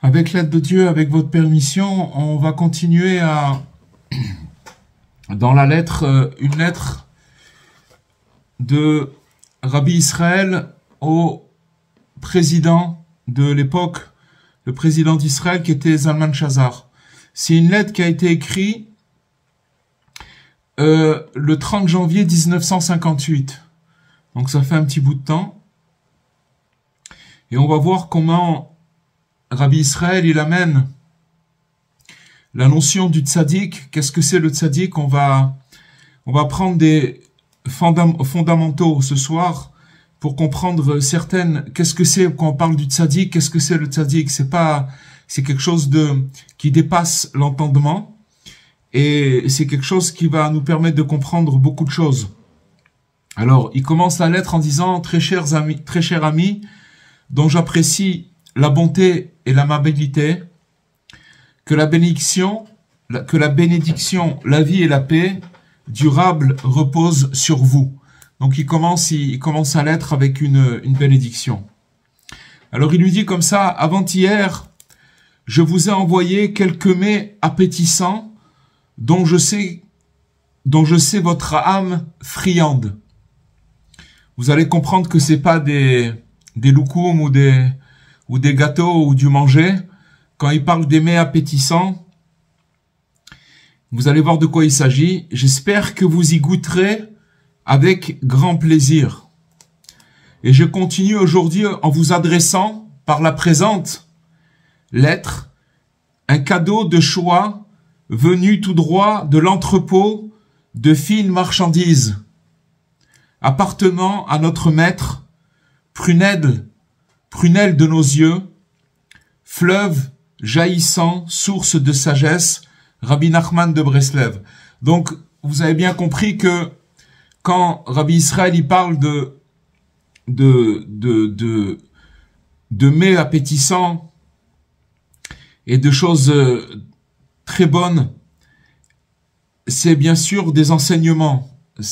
Avec l'aide de Dieu, avec votre permission, on va continuer dans la lettre, une lettre de Rabbi Israël au président de l'époque, le président d'Israël qui était Zalman Shazar. C'est une lettre qui a été écrite le 30 janvier 1958. Donc ça fait un petit bout de temps. Et on va voir comment Rabbi Israël, il amène la notion du tzaddik. Qu'est-ce que c'est le tzaddik? On va prendre des fondamentaux ce soir pour comprendre certaines. Qu'est-ce que c'est quand on parle du tzaddik? Qu'est-ce que c'est le tzaddik? C'est quelque chose qui dépasse l'entendement et c'est quelque chose qui va nous permettre de comprendre beaucoup de choses. Alors, il commence la lettre en disant très chers amis, dont j'apprécie la bonté et l'amabilité, que la bénédiction, la vie et la paix durable reposent sur vous. Donc il commence à l'être avec une bénédiction. Alors il lui dit comme ça, avant-hier, je vous ai envoyé quelques mets appétissants dont je sais votre âme friande. Vous allez comprendre que c'est pas des loukoums ou des gâteaux ou du manger. Quand il parle des mets appétissants, vous allez voir de quoi il s'agit. J'espère que vous y goûterez avec grand plaisir. Et je continue aujourd'hui en vous adressant par la présente lettre un cadeau de choix venu tout droit de l'entrepôt de fines marchandises appartenant à notre maître, prunelle de nos yeux, fleuve jaillissant, source de sagesse, Rabbi Nachman de Breslev. Donc, vous avez bien compris que quand Rabbi Israël il parle de mets appétissants et de choses très bonnes, c'est bien sûr des enseignements.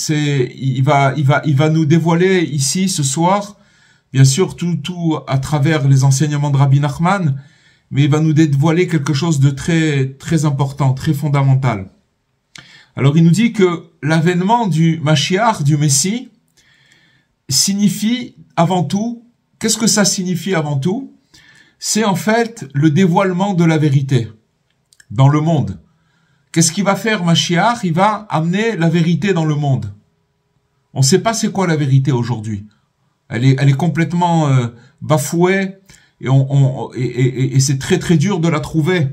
Il va nous dévoiler ici ce soir, bien sûr tout à travers les enseignements de Rabbi Nachman, mais il va nous dévoiler quelque chose de très très important, très fondamental. Alors il nous dit que l'avènement du Mashiach, du Messie, signifie avant tout, qu'est-ce que ça signifie avant tout? C'est en fait le dévoilement de la vérité dans le monde. Qu'est-ce qu'il va faire Mashiach? Il va amener la vérité dans le monde. On ne sait pas c'est quoi la vérité aujourd'hui. Elle est complètement bafouée et c'est très très dur de la trouver.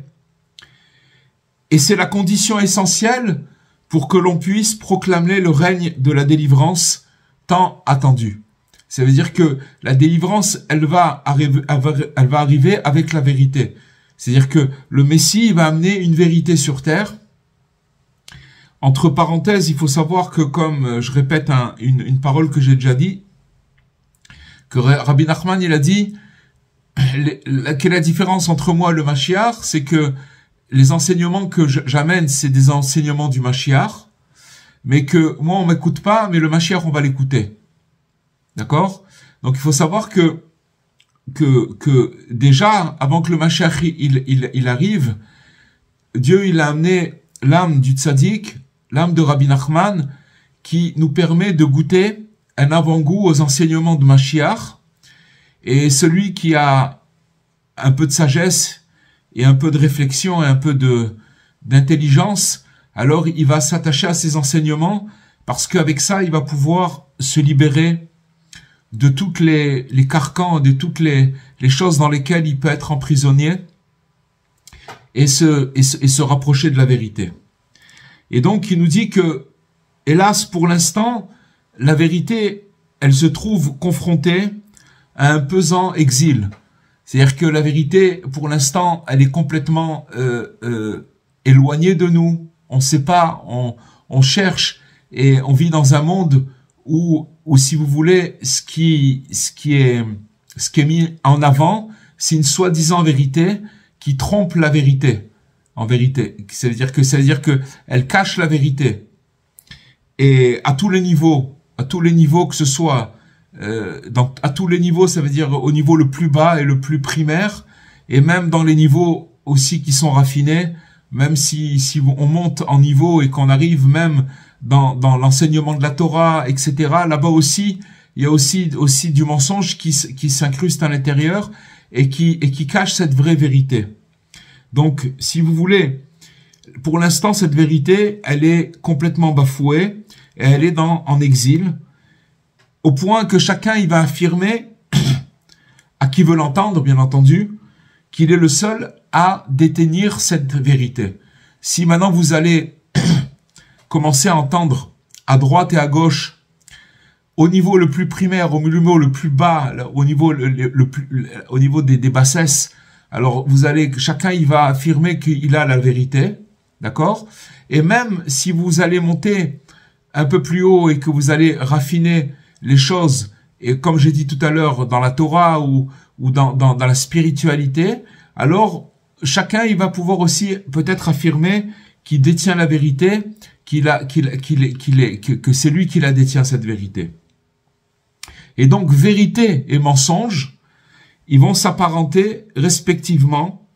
Et c'est la condition essentielle pour que l'on puisse proclamer le règne de la délivrance tant attendu. Ça veut dire que la délivrance, elle va arriver avec la vérité. C'est-à-dire que le Messie va amener une vérité sur terre. Entre parenthèses, il faut savoir que, comme je répète une parole que j'ai déjà dit, que Rabbi Nachman, il a dit, quelle est la différence entre moi et le Mashiach? C'est que les enseignements que j'amène, c'est des enseignements du Mashiach, mais que moi, on m'écoute pas, mais le Mashiach, on va l'écouter. D'accord? Donc, il faut savoir que déjà, avant que le Mashiach, il arrive, Dieu, il a amené l'âme du tzaddik, l'âme de Rabbi Nachman, qui nous permet de goûter un avant-goût aux enseignements de Mashiach. Et celui qui a un peu de sagesse et un peu de réflexion et un peu d'intelligence, alors il va s'attacher à ces enseignements parce qu'avec ça, il va pouvoir se libérer de toutes les carcans, de toutes les choses dans lesquelles il peut être emprisonné et se rapprocher de la vérité. Et donc, il nous dit que, hélas, pour l'instant, la vérité, elle se trouve confrontée à un pesant exil. C'est-à-dire que la vérité, pour l'instant, elle est complètement éloignée de nous. On ne sait pas, on cherche et on vit dans un monde où si vous voulez, ce qui est mis en avant, c'est une soi-disant vérité qui trompe la vérité. En vérité, ça veut dire que elle cache la vérité. Et à tous les niveaux que ce soit, à tous les niveaux, ça veut dire au niveau le plus bas et le plus primaire, et même dans les niveaux aussi qui sont raffinés, même si on monte en niveau et qu'on arrive même dans l'enseignement de la Torah, etc. Là-bas aussi, il y a aussi du mensonge qui s'incruste à l'intérieur et qui cache cette vraie vérité. Donc, si vous voulez, pour l'instant, cette vérité, elle est complètement bafouée et elle est en exil, au point que chacun, il va affirmer, à qui veut l'entendre, bien entendu, qu'il est le seul à détenir cette vérité. Si maintenant vous allez commencer à entendre à droite et à gauche, au niveau le plus primaire, au niveau le plus bas, au niveau des bassesses, alors chacun il va affirmer qu'il a la vérité, d'accord? Et même si vous allez monter un peu plus haut et que vous allez raffiner les choses, et comme j'ai dit tout à l'heure dans la Torah ou ou dans la spiritualité, alors chacun il va pouvoir aussi peut-être affirmer qu'il détient la vérité, que c'est lui qui la détient, cette vérité. Et donc vérité et mensonge, ils vont s'apparenter respectivement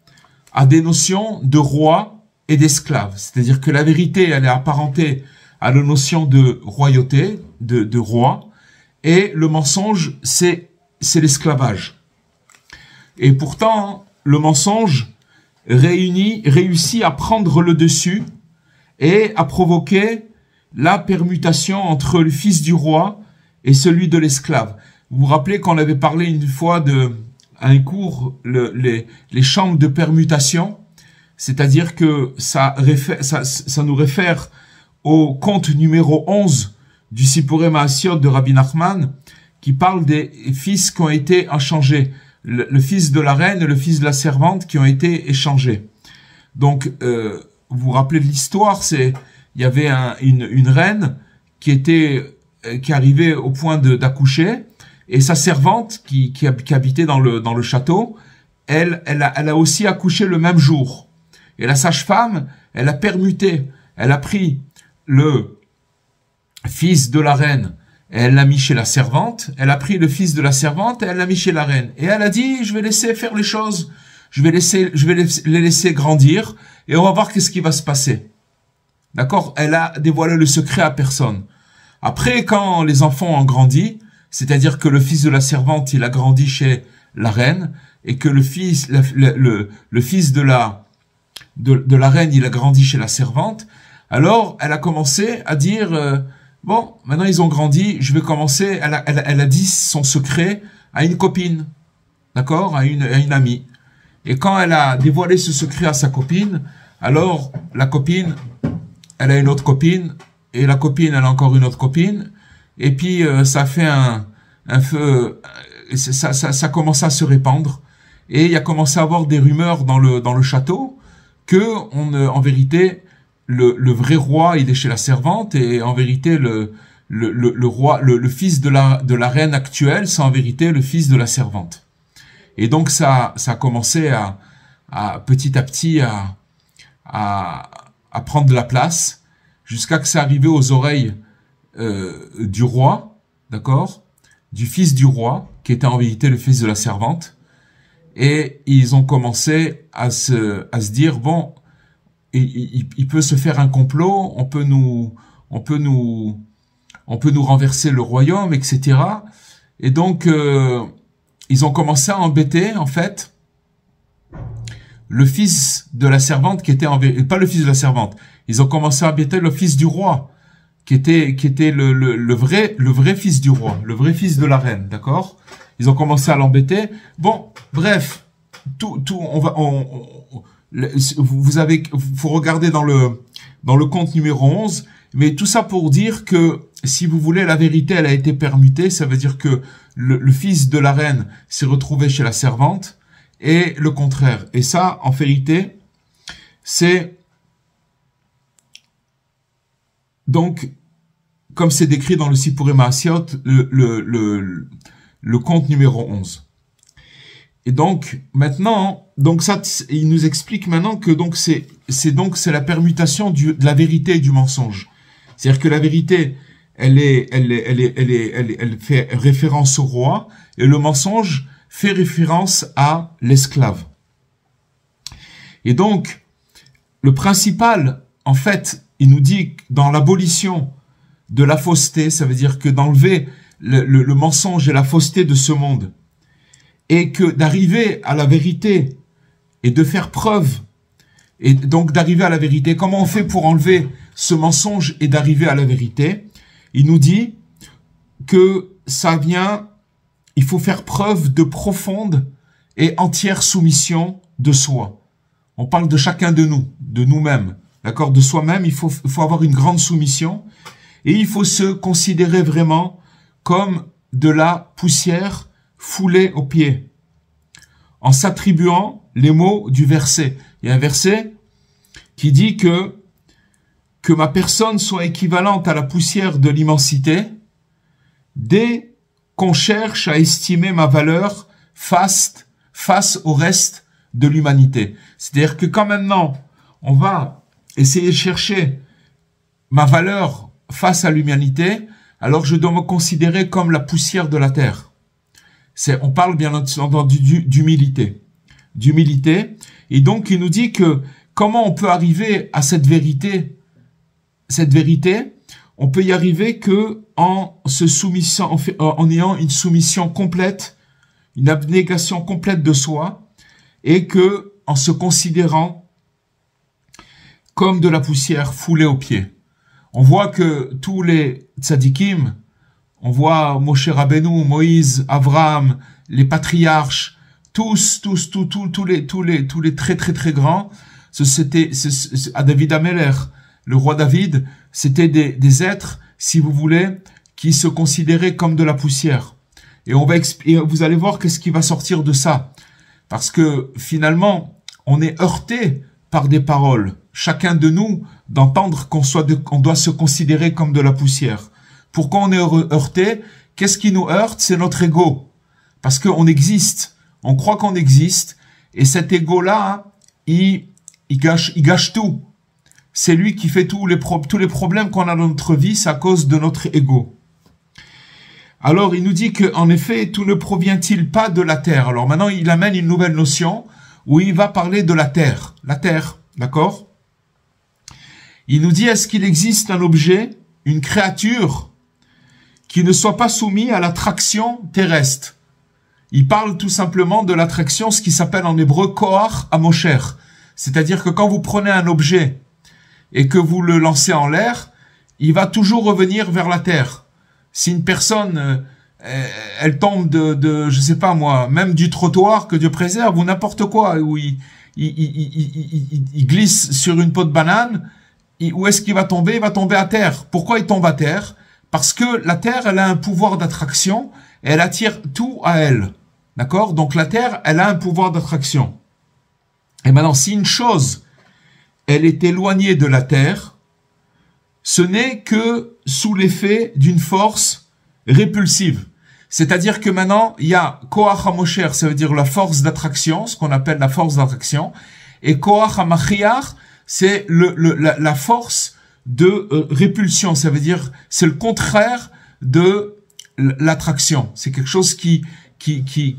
à des notions de roi et d'esclave. C'est-à-dire que la vérité, elle est apparentée à la notion de royauté, de roi, et le mensonge, c'est l'esclavage. Et pourtant, le mensonge réussit à prendre le dessus et à provoquer la permutation entre le fils du roi et celui de l'esclave. Vous vous rappelez qu'on avait parlé une fois à un cours, les chambres de permutation, c'est-à-dire que ça nous réfère au conte numéro 11 du Sipurei Maasiot de Rabbi Nachman, qui parle des fils qui ont été échangés, le fils de la reine et le fils de la servante qui ont été échangés. Donc, vous vous rappelez de l'histoire, il y avait une reine qui arrivait au point d'accoucher, et sa servante qui habitait dans le château, elle a aussi accouché le même jour. Et la sage-femme, elle a permuté, elle a pris le fils de la reine, et elle l'a mis chez la servante, elle a pris le fils de la servante, et elle l'a mis chez la reine. Et elle a dit, je vais laisser faire les choses, je vais les laisser grandir, et on va voir qu'est-ce qui va se passer. D'accord? Elle a dévoilé le secret à personne. Après, quand les enfants ont grandi, c'est-à-dire que le fils de la servante, il a grandi chez la reine, et que le fils de la reine, il a grandi chez la servante, alors elle a commencé à dire, bon, maintenant ils ont grandi, je vais commencer, elle a dit son secret à une copine, d'accord, à une amie. Et quand elle a dévoilé ce secret à sa copine, alors la copine, elle a une autre copine, et la copine, elle a encore une autre copine, et puis ça fait un feu, ça commence à se répandre, et il y a commencé à avoir des rumeurs dans le château que en vérité le vrai roi il est chez la servante, et en vérité le roi, le fils de la reine actuelle, c'est en vérité le fils de la servante. Et donc ça a commencé à petit à petit à prendre de la place, jusqu'à que ça arrivait aux oreilles du roi, d'accord, du fils du roi, qui était en vérité le fils de la servante. Et ils ont commencé à se dire, bon, il peut se faire un complot, on peut nous renverser le royaume, etc. Et donc ils ont commencé à embêter, en fait, le fils de la servante qui était pas le fils de la servante. Ils ont commencé à embêter le fils du roi, qui était le vrai fils du roi, le vrai fils de la reine, d'accord? Ils ont commencé à l'embêter. Bon, bref, faut regarder dans le conte numéro 11, mais tout ça pour dire que, si vous voulez, la vérité, elle a été permutée, ça veut dire que le fils de la reine s'est retrouvé chez la servante, et le contraire. Et ça, en vérité, c'est donc, comme c'est décrit dans le Sipurei Maasiot, le conte numéro 11. Et donc, maintenant, donc ça, il nous explique maintenant que donc c'est la permutation de la vérité et du mensonge. C'est-à-dire que la vérité, elle fait référence au roi, et le mensonge fait référence à l'esclave. Et donc, le principal, en fait, il nous dit que dans l'abolition de la fausseté, ça veut dire que d'enlever le mensonge et la fausseté de ce monde, et que d'arriver à la vérité et de faire preuve, et donc d'arriver à la vérité. Comment on fait pour enlever ce mensonge et d'arriver à la vérité? Il nous dit que ça vient, il faut faire preuve de profonde et entière soumission de soi. On parle de chacun de nous, de nous-mêmes, d'accord, de soi-même. Il faut avoir une grande soumission, et il faut se considérer vraiment comme de la poussière foulée aux pieds, en s'attribuant les mots du verset. Il y a un verset qui dit que ma personne soit équivalente à la poussière de l'immensité, dès qu'on cherche à estimer ma valeur face au reste de l'humanité. C'est-à-dire que quand maintenant, on va essayer de chercher ma valeur face à l'humanité, alors je dois me considérer comme la poussière de la terre. On parle bien entendu d'humilité. D'humilité. Et donc, il nous dit que comment on peut arriver à cette vérité? Cette vérité, on peut y arriver que en se soumettant, en ayant une soumission complète, une abnégation complète de soi, et que en se considérant comme de la poussière foulée aux pieds. On voit que tous les tzadikim, on voit Moshe Rabbeinu, Moïse, Abraham, les patriarches, tous les très grands, à David Ameller, le roi David, c'était des êtres, si vous voulez, qui se considéraient comme de la poussière. Et vous allez voir qu'est-ce qui va sortir de ça. Parce que finalement, on est heurté par des paroles, chacun de nous, d'entendre qu'on doit se considérer comme de la poussière. Pourquoi on est heurté? Qu'est-ce qui nous heurte? C'est notre ego. Parce qu'on existe. On croit qu'on existe. Et cet ego-là, il gâche tout. C'est lui qui fait tous les problèmes qu'on a dans notre vie, c'est à cause de notre ego. Alors, il nous dit qu'en effet, tout ne provient-il pas de la terre? Alors maintenant, il amène une nouvelle notion où il va parler de la terre. La terre, d'accord? Il nous dit, est-ce qu'il existe un objet, une créature, qui ne soit pas soumis à l'attraction terrestre? Il parle tout simplement de l'attraction, ce qui s'appelle en hébreu koach hamosher. C'est-à-dire que quand vous prenez un objet et que vous le lancez en l'air, il va toujours revenir vers la terre. Si une personne, elle tombe je sais pas moi, même du trottoir, que Dieu préserve, ou n'importe quoi, où il glisse sur une peau de banane, où est-ce qu'il va tomber? Il va tomber à terre. Pourquoi il tombe à terre? Parce que la terre, elle a un pouvoir d'attraction, et elle attire tout à elle. D'accord? Donc la terre, elle a un pouvoir d'attraction. Et maintenant, si une chose, elle est éloignée de la terre, ce n'est que sous l'effet d'une force répulsive. C'est-à-dire que maintenant, il y a koach hamosher, ça veut dire la force d'attraction, ce qu'on appelle la force d'attraction, et koach hamachiach, c'est la force de répulsion, ça veut dire, c'est le contraire de l'attraction. C'est quelque chose qui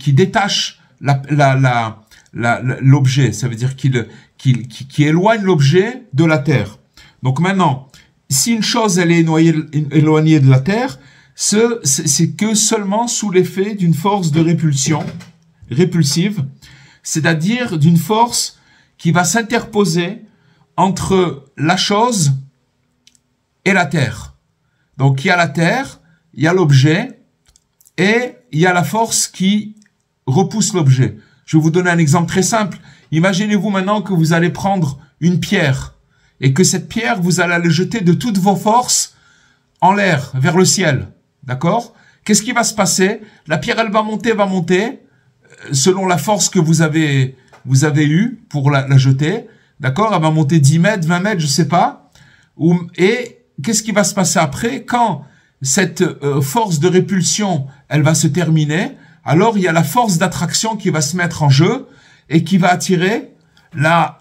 détache l'objet, ça veut dire qui éloigne l'objet de la terre. Donc maintenant, si une chose elle est éloignée de la terre, c'est que seulement sous l'effet d'une force de répulsive, c'est-à-dire d'une force qui va s'interposer entre la chose et la terre. Donc il y a la terre, il y a l'objet et il y a la force qui repousse l'objet. Je vais vous donner un exemple très simple. Imaginez-vous maintenant que vous allez prendre une pierre et que cette pierre, vous allez la jeter de toutes vos forces en l'air, vers le ciel. D'accord? Qu'est-ce qui va se passer? La pierre, elle va monter, selon la force que vous avez eue pour la jeter. D'accord? Elle va monter 10 mètres, 20 mètres, je sais pas. Et qu'est-ce qui va se passer après? Quand cette force de répulsion, elle va se terminer, alors il y a la force d'attraction qui va se mettre en jeu et qui va attirer la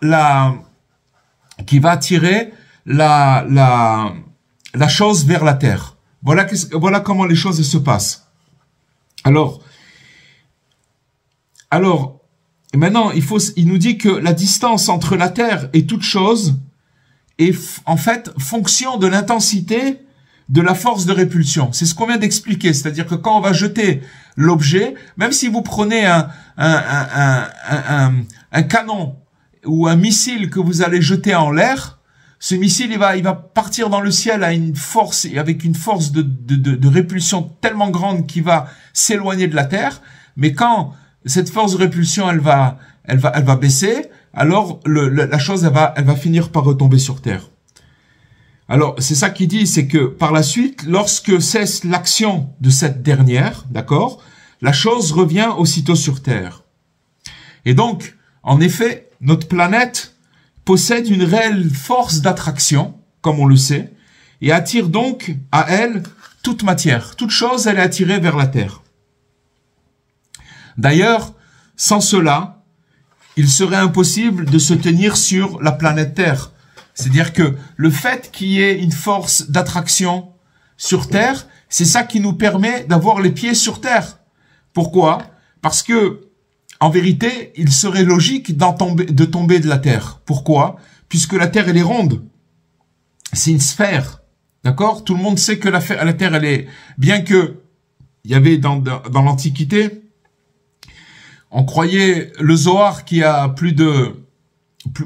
chose vers la terre. Voilà comment les choses se passent. Alors, maintenant, il nous dit que la distance entre la terre et toute chose est en fait fonction de l'intensité de la force de répulsion. C'est ce qu'on vient d'expliquer. C'est-à-dire que quand on va jeter l'objet, même si vous prenez un canon ou un missile que vous allez jeter en l'air, ce missile, il va partir dans le ciel avec une force de répulsion tellement grande qu'il va s'éloigner de la terre. Mais quand cette force de répulsion, elle va baisser, alors la chose, elle va finir par retomber sur terre. Alors, c'est ça qu'il dit, c'est que par la suite, lorsque cesse l'action de cette dernière, d'accord, la chose revient aussitôt sur terre. Et donc, en effet, notre planète possède une réelle force d'attraction, comme on le sait, et attire donc à elle toute matière. Toute chose, elle est attirée vers la Terre. D'ailleurs, sans cela, il serait impossible de se tenir sur la planète Terre. C'est-à-dire que le fait qu'il y ait une force d'attraction sur Terre, c'est ça qui nous permet d'avoir les pieds sur Terre. Pourquoi? Parce que, en vérité, il serait logique de tomber de la Terre. Pourquoi? Puisque la Terre, elle est ronde. C'est une sphère. D'accord? Tout le monde sait que la Terre, elle est... Bien que, il y avait dans l'Antiquité, on croyait le Zohar qui a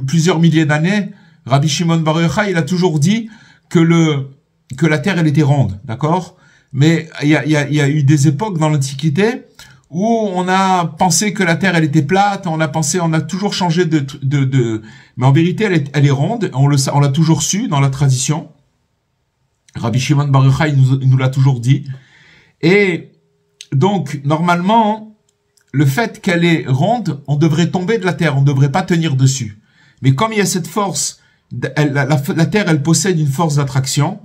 plusieurs milliers d'années, Rabbi Shimon Bar Yochai, il a toujours dit que la Terre, elle était ronde. D'accord? Mais il y a eu des époques dans l'Antiquité où on a pensé que la Terre, elle était plate, on a toujours changé mais en vérité, elle est ronde, on l'a toujours su dans la tradition. Rabbi Shimon Bar Yochai, il nous l'a toujours dit. Et donc, normalement, le fait qu'elle est ronde, on devrait tomber de la Terre, on ne devrait pas tenir dessus. Mais comme il y a cette force, la Terre, elle possède une force d'attraction,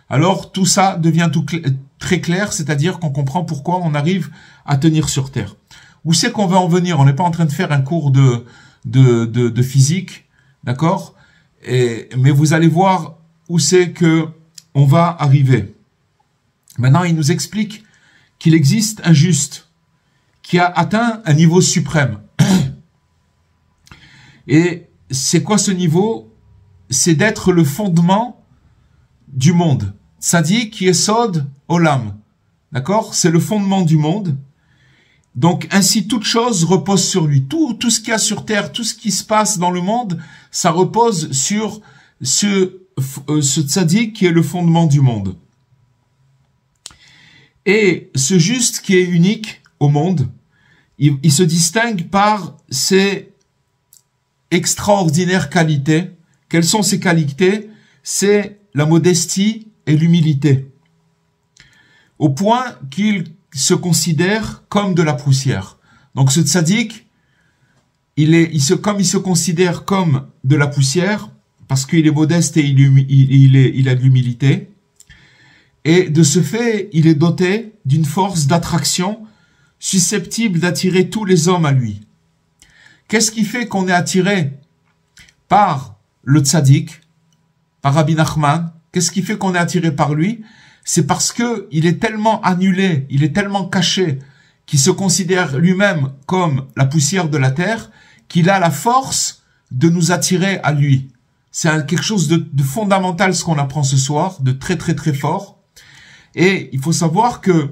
alors tout ça devient très clair, c'est-à-dire qu'on comprend pourquoi on arrive à tenir sur Terre. Où c'est qu'on va en venir? On n'est pas en train de faire un cours de physique, d'accord? Mais vous allez voir où c'est que on va arriver. Maintenant, il nous explique qu'il existe un juste qui a atteint un niveau suprême. Et c'est quoi ce niveau? C'est d'être le fondement du monde. Tzadik Yesod Olam. D'accord? C'est le fondement du monde. Donc, ainsi, toute chose repose sur lui. Tout ce qu'il y a sur terre, tout ce qui se passe dans le monde, ça repose sur ce tzaddik qui est le fondement du monde. Et ce juste qui est unique au monde, il se distingue par ses extraordinaires qualités. Quelles sont ces qualités? C'est la modestie et l'humilité. Au point qu'il se considère comme de la poussière. Donc ce tzaddik, comme il se considère comme de la poussière, parce qu'il est modeste et il a de l'humilité, et de ce fait, il est doté d'une force d'attraction susceptible d'attirer tous les hommes à lui. Qu'est-ce qui fait qu'on est attiré par le tzaddik, par Rabbi Nachman? Qu'est-ce qui fait qu'on est attiré par lui? C'est parce que il est tellement annulé, il est tellement caché, qu'il se considère lui-même comme la poussière de la terre, qu'il a la force de nous attirer à lui. C'est quelque chose de fondamental ce qu'on apprend ce soir, de très très très fort. Et il faut savoir que,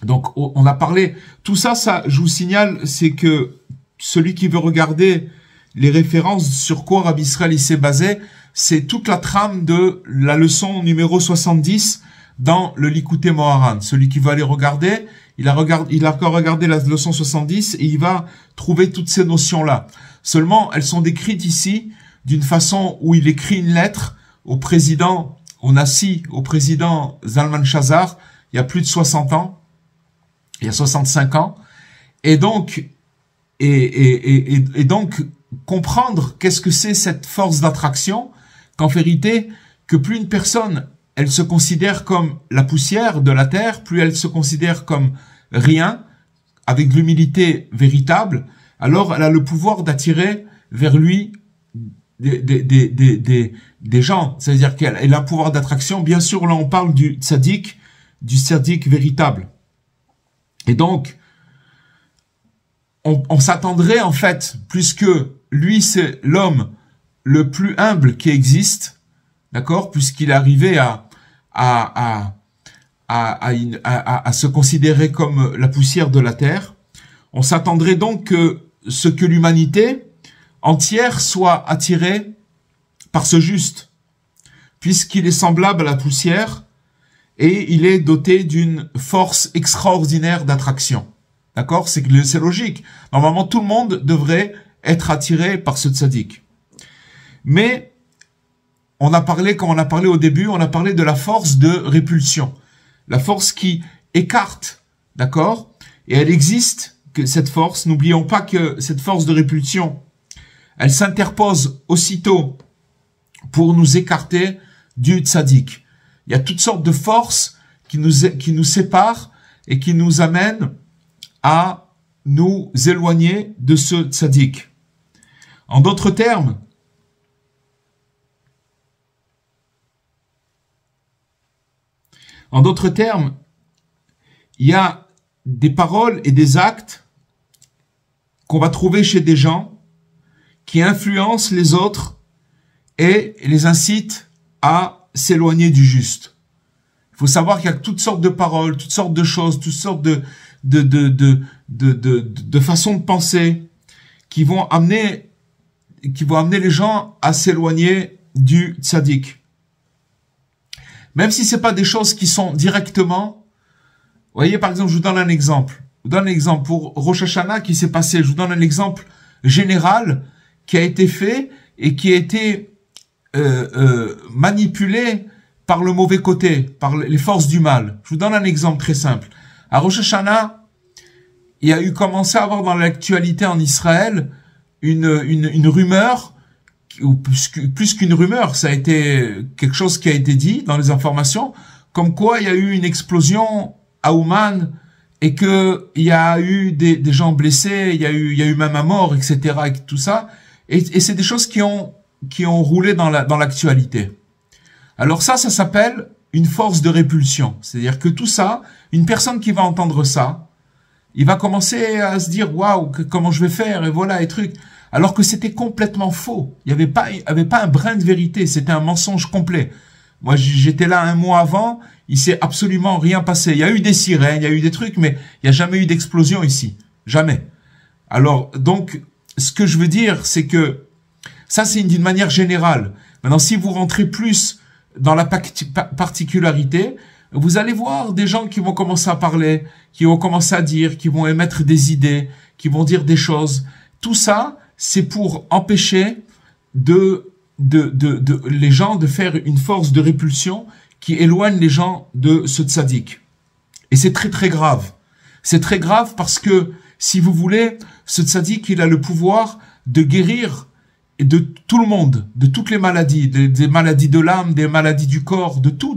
donc on a parlé, tout ça, je vous signale, c'est que celui qui veut regarder les références sur quoi Rabbi Israël il s'est basé, c'est toute la trame de la leçon numéro 70 dans le Likutei Moharan. Celui qui veut aller regarder, il a encore regardé la leçon 70 et il va trouver toutes ces notions-là. Seulement, elles sont décrites ici d'une façon où il écrit une lettre au président, au président Zalman Shazar, il y a plus de 60 ans, il y a 65 ans, et donc, donc comprendre qu'est-ce que c'est cette force d'attraction, qu'en vérité, que plus une personne, elle se considère comme la poussière de la terre, plus elle se considère comme rien, avec l'humilité véritable, alors elle a le pouvoir d'attirer vers lui des gens. C'est-à-dire qu'elle a un pouvoir d'attraction. Bien sûr, là, on parle du tzaddik véritable. Et donc, on s'attendrait, en fait, puisque lui, c'est l'homme le plus humble qui existe, d'accord, puisqu'il est arrivé à se considérer comme la poussière de la terre, on s'attendrait donc que l'humanité entière soit attirée par ce juste, puisqu'il est semblable à la poussière et il est doté d'une force extraordinaire d'attraction. D'accord? C'est logique. Normalement, tout le monde devrait être attiré par ce tzaddik. Mais, comme on a parlé au début, on a parlé de la force de répulsion. La force qui écarte, d'accord? Et elle existe, que cette force, n'oublions pas que cette force de répulsion, elle s'interpose aussitôt pour nous écarter du tzaddik. Il y a toutes sortes de forces qui nous séparent et qui nous amènent à nous éloigner de ce tzaddik. En d'autres termes, il y a des paroles et des actes qu'on va trouver chez des gens qui influencent les autres et les incitent à s'éloigner du juste. Il faut savoir qu'il y a toutes sortes de paroles, toutes sortes de choses, toutes sortes de façons de penser qui vont amener les gens à s'éloigner du tzaddik. Même si c'est pas des choses qui sont directement, vous voyez, par exemple, je vous donne un exemple. Je vous donne un exemple pour Rosh Hashanah qui s'est passé. Je vous donne un exemple général qui a été fait et qui a été manipulé par le mauvais côté, par les forces du mal. Je vous donne un exemple très simple. À Rosh Hashanah, il y a eu commencé à avoir dans l'actualité en Israël une rumeur, ou plus qu'une rumeur, ça a été quelque chose qui a été dit dans les informations, comme quoi il y a eu une explosion à Ouman et que il y a eu des gens blessés, il y a eu même un mort, etc. et tout ça. Et c'est des choses qui ont roulé dans l'actualité. Alors ça s'appelle une force de répulsion. C'est-à-dire que tout ça, une personne qui va entendre ça, il va commencer à se dire waouh, comment je vais faire et voilà et trucs. Alors que c'était complètement faux. Il y avait pas un brin de vérité. C'était un mensonge complet. Moi, j'étais là un mois avant. Il s'est absolument rien passé. Il y a eu des sirènes, il y a eu des trucs, mais il n'y a jamais eu d'explosion ici. Jamais. Alors, donc, ce que je veux dire, c'est que ça, c'est d'une manière générale. Maintenant, si vous rentrez plus dans la particularité, vous allez voir des gens qui vont commencer à parler, qui vont commencer à dire, qui vont émettre des idées, qui vont dire des choses. Tout ça, c'est pour empêcher les gens de faire une force de répulsion qui éloigne les gens de ce tzaddik. Et c'est très très grave. C'est très grave parce que, si vous voulez, ce tzaddik, il a le pouvoir de guérir de tout le monde, de toutes les maladies, des maladies de l'âme, des maladies du corps, de tout.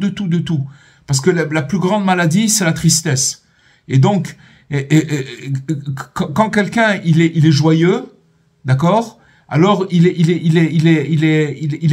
Parce que la plus grande maladie, c'est la tristesse. Et donc, quand quelqu'un il est joyeux, d'accord, alors il est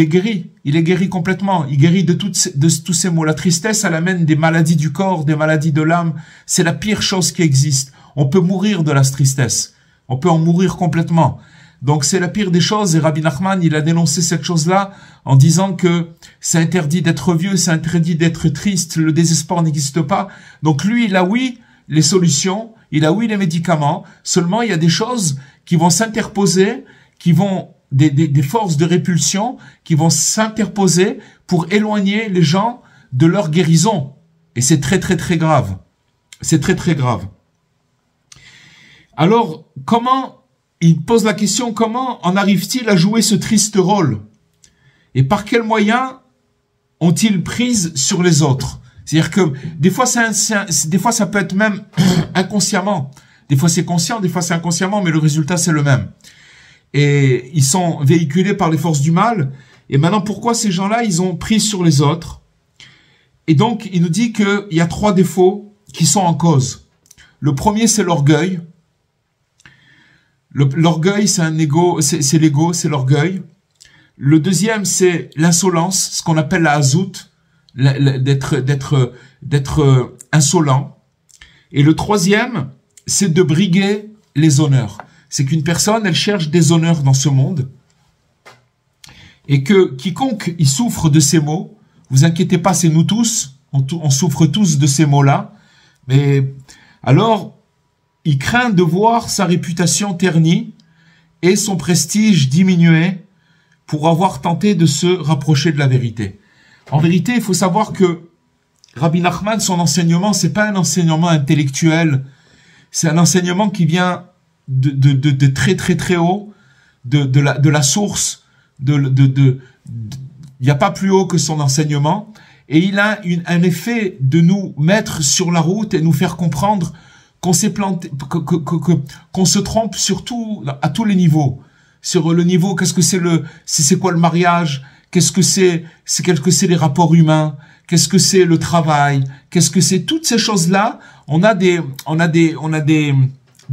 guéri. Il est guéri complètement. Il guérit de tous ces maux. La tristesse, elle amène des maladies du corps, des maladies de l'âme. C'est la pire chose qui existe. On peut mourir de la tristesse. On peut en mourir complètement. Donc c'est la pire des choses, et Rabbi Nachman, il a dénoncé cette chose-là en disant que c'est interdit d'être vieux, c'est interdit d'être triste, le désespoir n'existe pas. Donc lui, il a oui les solutions, il a oui les médicaments, seulement il y a des choses qui vont s'interposer, qui vont, des forces de répulsion, qui vont s'interposer pour éloigner les gens de leur guérison. Et c'est très très très grave. C'est très très grave. Alors, il pose la question, comment en arrive-t-il à jouer ce triste rôle? Et par quels moyens ont-ils prise sur les autres? C'est-à-dire que des fois ça peut être même inconsciemment. Des fois c'est conscient, des fois c'est inconsciemment, mais le résultat c'est le même. Et ils sont véhiculés par les forces du mal. Et maintenant, pourquoi ces gens-là, ils ont prise sur les autres? Et donc, il nous dit qu'il y a 3 défauts qui sont en cause. Le premier, c'est l'orgueil. L'orgueil, c'est un ego, c'est l'ego, c'est l'orgueil. Le deuxième, c'est l'insolence, ce qu'on appelle la hazout, d'être insolent. Et le troisième, c'est de briguer les honneurs. C'est qu'une personne, elle cherche des honneurs dans ce monde. Et que quiconque y souffre de ces maux, vous inquiétez pas, c'est nous tous, on souffre tous de ces maux-là. Mais alors, il craint de voir sa réputation ternie et son prestige diminuer pour avoir tenté de se rapprocher de la vérité. En vérité, il faut savoir que Rabbi Nachman, son enseignement, c'est pas un enseignement intellectuel, c'est un enseignement qui vient de très très très haut, de la source, il n'y a pas plus haut que son enseignement, et il a un effet de nous mettre sur la route et nous faire comprendre qu'on s'est planté, qu'on se trompe surtout à tous les niveaux. Sur le niveau, qu'est-ce que c'est quoi le mariage? Qu'est-ce que c'est les rapports humains? Qu'est-ce que c'est le travail? Qu'est-ce que c'est toutes ces choses-là? On a des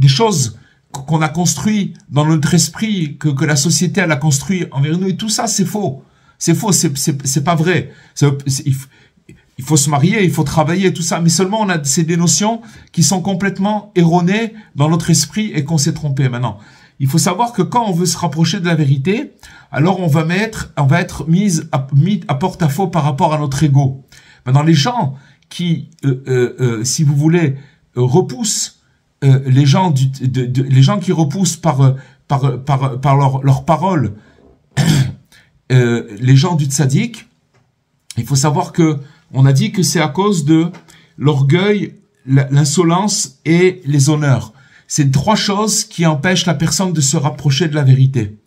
des choses qu'on a construit dans notre esprit, que la société elle a construit envers nous, et tout ça c'est faux. C'est faux, c'est pas vrai. Il faut se marier, il faut travailler, tout ça, mais seulement c'est des notions qui sont complètement erronées dans notre esprit et qu'on s'est trompé. Maintenant, il faut savoir que quand on veut se rapprocher de la vérité, alors on va être mis à porte-à-faux par rapport à notre ego. Maintenant, les gens qui, si vous voulez, repoussent les gens qui repoussent par leurs paroles les gens du tzaddik, il faut savoir que on a dit que c'est à cause de l'orgueil, l'insolence et les honneurs. C'est trois choses qui empêchent la personne de se rapprocher de la vérité.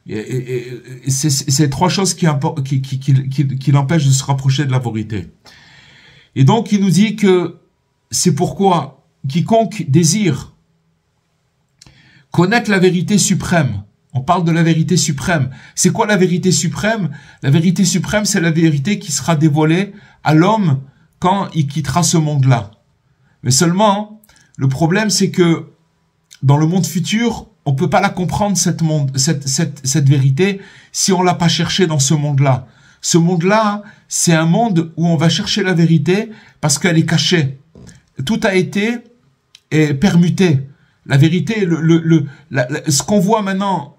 Et c'est trois choses qui l'empêchent de se rapprocher de la vérité. Et donc, il nous dit que c'est pourquoi quiconque désire connaître la vérité suprême. On parle de la vérité suprême. C'est quoi la vérité suprême? La vérité suprême, c'est la vérité qui sera dévoilée à l'homme quand il quittera ce monde-là. Mais seulement, le problème, c'est que dans le monde futur, on peut pas la comprendre, cette vérité, si on l'a pas cherchée dans ce monde-là. Ce monde-là, c'est un monde où on va chercher la vérité parce qu'elle est cachée. Tout a été permuté. La vérité, ce qu'on voit maintenant,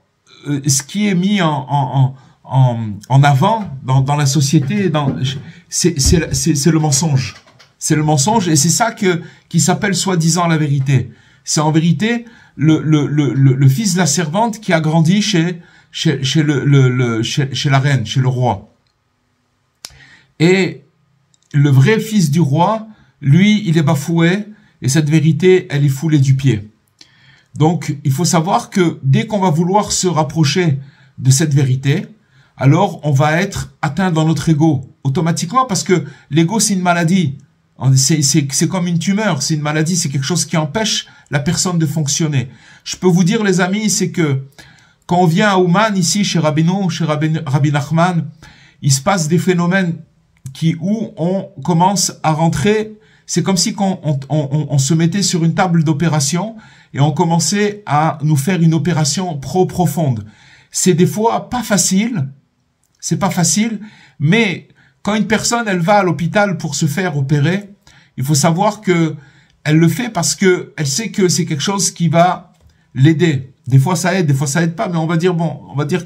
ce qui est mis en avant dans la société, c'est le mensonge. C'est le mensonge et c'est ça qui s'appelle soi-disant la vérité. C'est en vérité le fils de la servante qui a grandi chez la reine, chez le roi. Et le vrai fils du roi, lui, il est bafoué et cette vérité, elle est foulée du pied. Donc, il faut savoir que dès qu'on va vouloir se rapprocher de cette vérité, alors on va être atteint dans notre ego, automatiquement, parce que l'ego, c'est une maladie. C'est comme une tumeur, c'est une maladie, c'est quelque chose qui empêche la personne de fonctionner. Je peux vous dire, les amis, c'est que quand on vient à Ouman, ici, chez Rabbi Nachman, il se passe des phénomènes où on commence à rentrer. C'est comme si on se mettait sur une table d'opération et on commençait à nous faire une opération profonde. C'est des fois pas facile, mais quand une personne, elle va à l'hôpital pour se faire opérer, il faut savoir que elle le fait parce que elle sait que c'est quelque chose qui va l'aider. Des fois ça aide, des fois ça aide pas, mais on va dire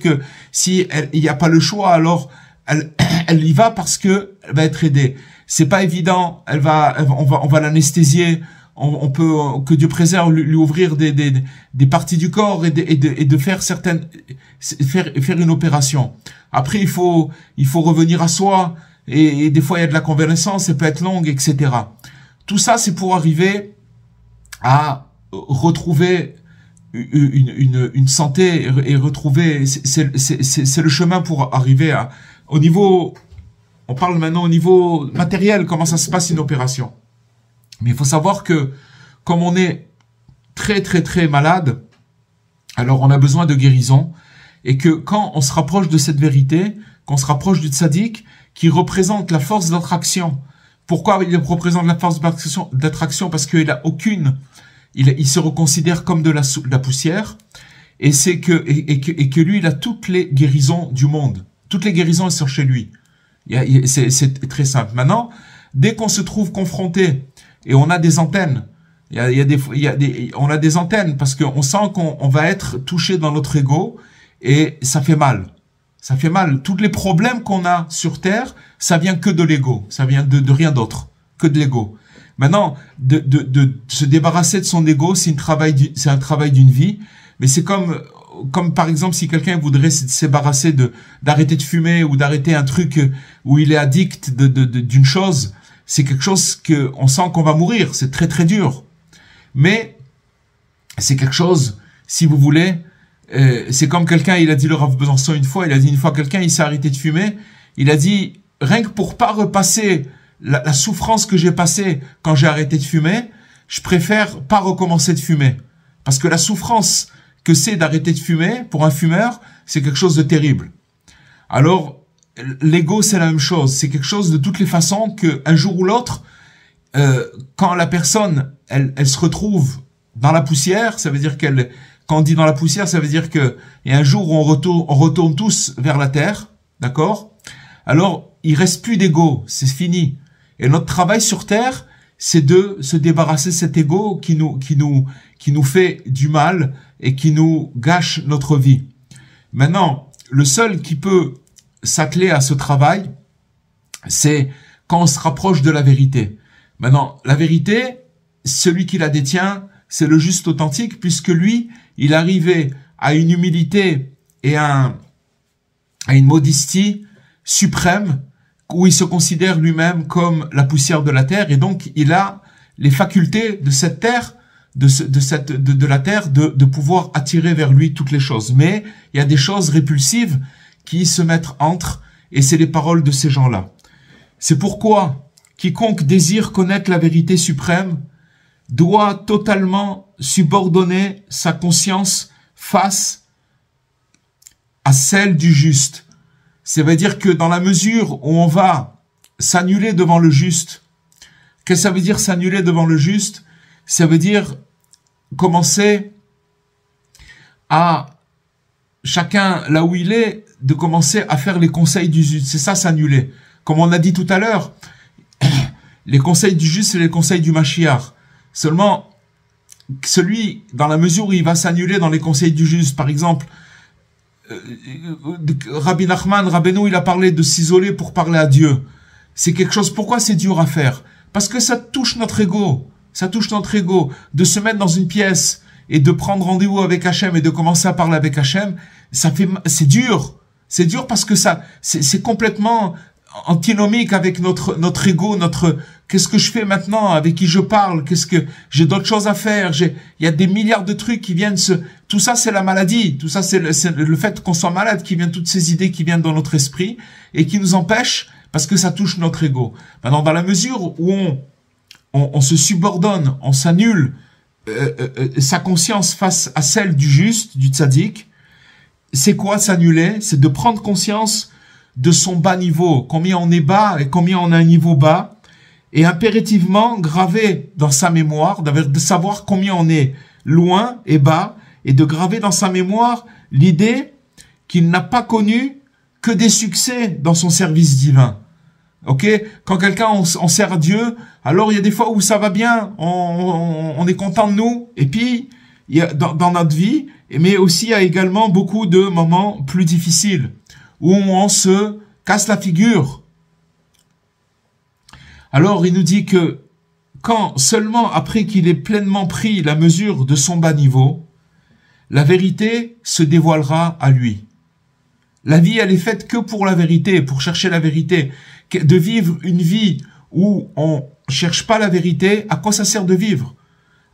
que si il n'y a pas le choix, alors elle y va parce que elle va être aidée. C'est pas évident, on va l'anesthésier, on peut, que Dieu préserve, lui ouvrir des parties du corps et de faire faire une opération. Après, il faut revenir à soi, et des fois, il y a de la convalescence, ça peut être longue, etc. Tout ça, c'est pour arriver à retrouver une santé et retrouver, c'est le chemin pour arriver au niveau, on parle maintenant au niveau matériel, comment ça se passe une opération. Mais il faut savoir que comme on est très très très malade, alors on a besoin de guérison, et que quand on se rapproche de cette vérité, qu'on se rapproche du tzaddik, qui représente la force d'attraction. Pourquoi il représente la force d'attraction? Parce qu'il a il se reconsidère comme de la poussière, et que lui, il a toutes les guérisons du monde. Toutes les guérisons, elles sont chez lui. C'est très simple. Maintenant, dès qu'on se trouve confronté, et on a des antennes, on a des antennes, parce qu'on sent qu'on va être touché dans notre ego, et ça fait mal. Ça fait mal. Tous les problèmes qu'on a sur Terre, ça vient que de l'ego. Ça vient de rien d'autre que de l'ego. Maintenant, de se débarrasser de son ego, c'est un travail d'une vie. Mais c'est comme par exemple, si quelqu'un voudrait se débarrasser d'arrêter de fumer ou d'arrêter un truc où il est addict d'une chose, c'est quelque chose on sent qu'on va mourir. C'est très très dur. Mais c'est quelque chose, si vous voulez, c'est comme quelqu'un, il a dit le Rav Besançon une fois quelqu'un, il s'est arrêté de fumer, il a dit, rien que pour pas repasser la souffrance que j'ai passée quand j'ai arrêté de fumer, je préfère pas recommencer de fumer. Parce que la souffrance que c'est d'arrêter de fumer, pour un fumeur, c'est quelque chose de terrible. Alors, l'ego, c'est la même chose. C'est quelque chose de toutes les façons que un jour ou l'autre, quand la personne, elle se retrouve dans la poussière, ça veut dire quand on dit dans la poussière, ça veut dire que il y a un jour où on retourne tous vers la terre, d'accord? Alors, il reste plus d'ego, c'est fini. Et notre travail sur terre, c'est de se débarrasser de cet ego qui nous fait du mal et qui nous gâche notre vie. Maintenant, le seul qui peut s'atteler à ce travail, c'est quand on se rapproche de la vérité. Maintenant, la vérité, celui qui la détient, c'est le juste authentique, puisque lui, il arrivait à une humilité et à une modestie suprême, où il se considère lui-même comme la poussière de la terre, et donc il a les facultés de cette terre, de la terre, de pouvoir attirer vers lui toutes les choses. Mais il y a des choses répulsives qui se mettent entre, et c'est les paroles de ces gens-là. C'est pourquoi quiconque désire connaître la vérité suprême doit totalement subordonner sa conscience face à celle du juste. Ça veut dire que dans la mesure où on va s'annuler devant le juste, qu'est-ce que ça veut dire s'annuler devant le juste? Ça veut dire commencer à, chacun là où il est, de commencer à faire les conseils du juste. C'est ça, s'annuler. Comme on a dit tout à l'heure, les conseils du juste, c'est les conseils du Mashiach. Seulement, celui, dans la mesure où il va s'annuler dans les conseils du juste, par exemple, Rabbi Nachman, Rabbeinu, il a parlé de s'isoler pour parler à Dieu. C'est quelque chose, pourquoi c'est dur à faire? Parce que ça touche notre ego. Ça touche notre ego. De se mettre dans une pièce et de prendre rendez-vous avec Hachem et de commencer à parler avec Hachem, c'est dur. C'est dur parce que c'est complètement antinomique avec notre ego, qu'est-ce que je fais maintenant, avec qui je parle, j'ai d'autres choses à faire, il y a des milliards de trucs qui viennent tout ça c'est la maladie, tout ça c'est le fait qu'on soit malade qui vient, toutes ces idées qui viennent dans notre esprit et qui nous empêchent parce que ça touche notre ego. Maintenant, dans la mesure où on se subordonne, on s'annule sa conscience face à celle du juste, du tzaddik, c'est quoi s'annuler? C'est de prendre conscience de son bas niveau, combien on est bas et combien on a un niveau bas, et impérativement graver dans sa mémoire, de savoir combien on est loin et bas, et de graver dans sa mémoire l'idée qu'il n'a pas connu que des succès dans son service divin. Ok? Quand quelqu'un on sert à Dieu, alors il y a des fois où ça va bien, on est content de nous, et puis il y a dans notre vie, mais aussi il y a également beaucoup de moments plus difficiles où on se casse la figure. Alors il nous dit que quand seulement après qu'il ait pleinement pris la mesure de son bas niveau, la vérité se dévoilera à lui. La vie, elle est faite que pour la vérité, pour chercher la vérité. De vivre une vie où on cherche pas la vérité, à quoi ça sert de vivre?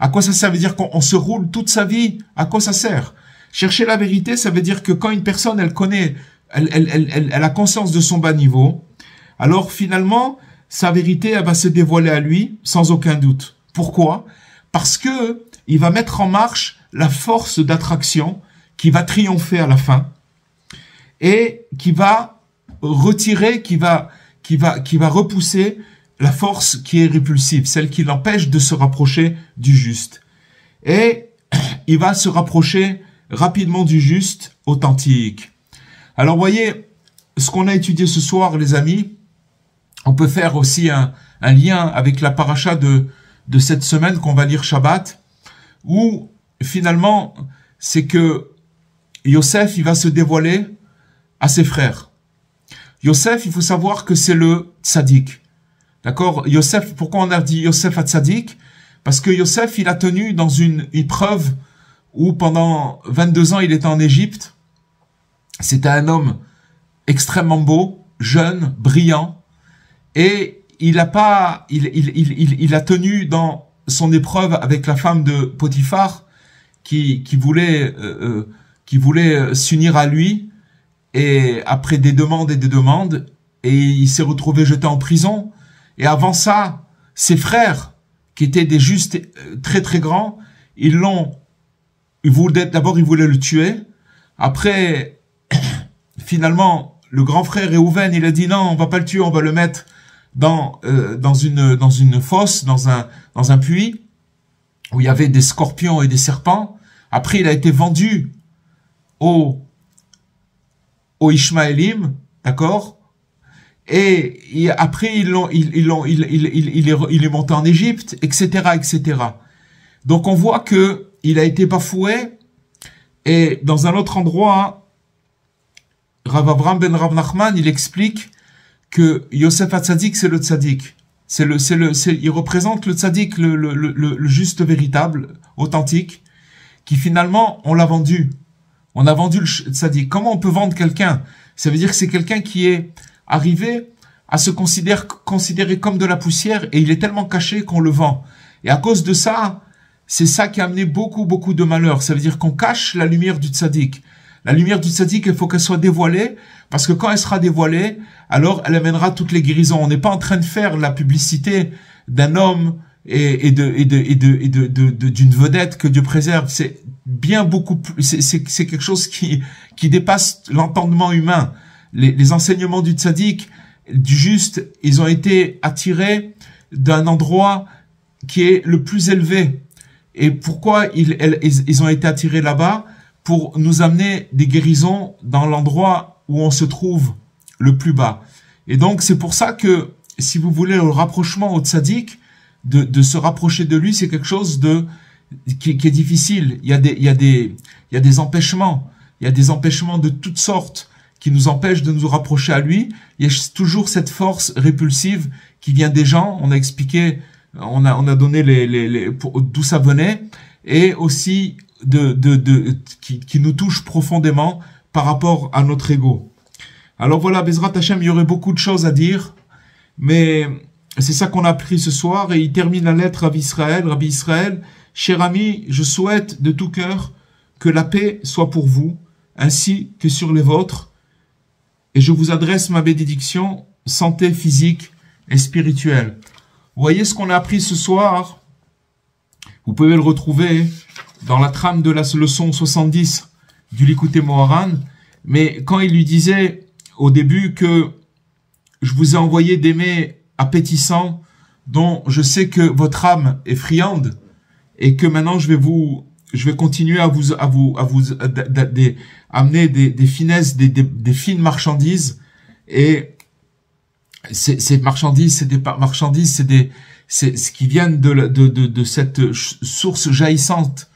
À quoi ça sert? Ça veut dire qu'on se roule toute sa vie, à quoi ça sert? Chercher la vérité, ça veut dire que quand une personne, elle connaît, elle a conscience de son bas niveau, alors finalement, sa vérité, elle va se dévoiler à lui, sans aucun doute. Pourquoi? Parce que il va mettre en marche la force d'attraction qui va triompher à la fin et qui va retirer, qui va repousser la force qui est répulsive, celle qui l'empêche de se rapprocher du juste. Et il va se rapprocher rapidement du juste authentique. Alors, voyez, ce qu'on a étudié ce soir, les amis, on peut faire aussi un lien avec la paracha de cette semaine qu'on va lire Shabbat, où finalement, c'est que Yosef, il va se dévoiler à ses frères. Yosef, il faut savoir que c'est le tzaddik. D'accord? Yosef, pourquoi on a dit Yosef à tzaddik? Parce que Yosef, il a tenu dans une épreuve où pendant 22 ans, il était en Égypte. C'était un homme extrêmement beau, jeune, brillant, et il a tenu dans son épreuve avec la femme de Potiphar qui voulait s'unir à lui, et après des demandes, et il s'est retrouvé jeté en prison. Et avant ça, ses frères, qui étaient des justes très très grands, d'abord ils voulaient le tuer. Après, finalement, le grand frère Réhouven, il a dit non, on va pas le tuer, on va le mettre dans une fosse, dans un puits. où il y avait des scorpions et des serpents. Après, il a été vendu aux Ishmaélim, d'accord? Et après, il est monté en Égypte, etc., etc. Donc, on voit que il a été bafoué. Et dans un autre endroit, Rav Avram ben Rav Nachman, il explique que Yosef HaTzadik, c'est le tzaddik. Il représente le tzaddik, le juste véritable, authentique, qui finalement, on l'a vendu. On a vendu le tzaddik. Comment on peut vendre quelqu'un? Ça veut dire que c'est quelqu'un qui est arrivé à se considérer comme de la poussière et il est tellement caché qu'on le vend. Et à cause de ça, c'est ça qui a amené beaucoup de malheurs. Ça veut dire qu'on cache la lumière du tzaddik. La lumière du tzaddik, il faut qu'elle soit dévoilée, parce que quand elle sera dévoilée, alors elle amènera toutes les guérisons. On n'est pas en train de faire la publicité d'un homme et d'une vedette que Dieu préserve. C'est bien beaucoup plus, c'est quelque chose qui dépasse l'entendement humain. Les enseignements du tzaddik, du juste, ils ont été attirés d'un endroit qui est le plus élevé. Et pourquoi ils ont été attirés là-bas? Pour nous amener des guérisons dans l'endroit où on se trouve le plus bas. Et donc, c'est pour ça que, si vous voulez, le rapprochement au tzaddik, de se rapprocher de lui, c'est quelque chose qui est difficile. Il y a des empêchements. Il y a des empêchements de toutes sortes qui nous empêchent de nous rapprocher à lui. Il y a toujours cette force répulsive qui vient des gens. On a expliqué, on a donné d'où ça venait. Et aussi, qui nous touche profondément par rapport à notre ego. Alors voilà, Bezrat Hashem, il y aurait beaucoup de choses à dire, mais c'est ça qu'on a appris ce soir, et il termine la lettre à Rabbi Israël, cher ami, je souhaite de tout cœur que la paix soit pour vous, ainsi que sur les vôtres, et je vous adresse ma bénédiction, santé physique et spirituelle. Vous voyez ce qu'on a appris ce soir? Vous pouvez le retrouver dans la trame de la leçon 70 du Likutei Moharan, mais quand il lui disait au début que je vous ai envoyé des mets appétissants dont je sais que votre âme est friande et que maintenant je vais continuer à vous amener des finesses, des fines marchandises, et ces marchandises, c'est ce qui vient de cette source jaillissante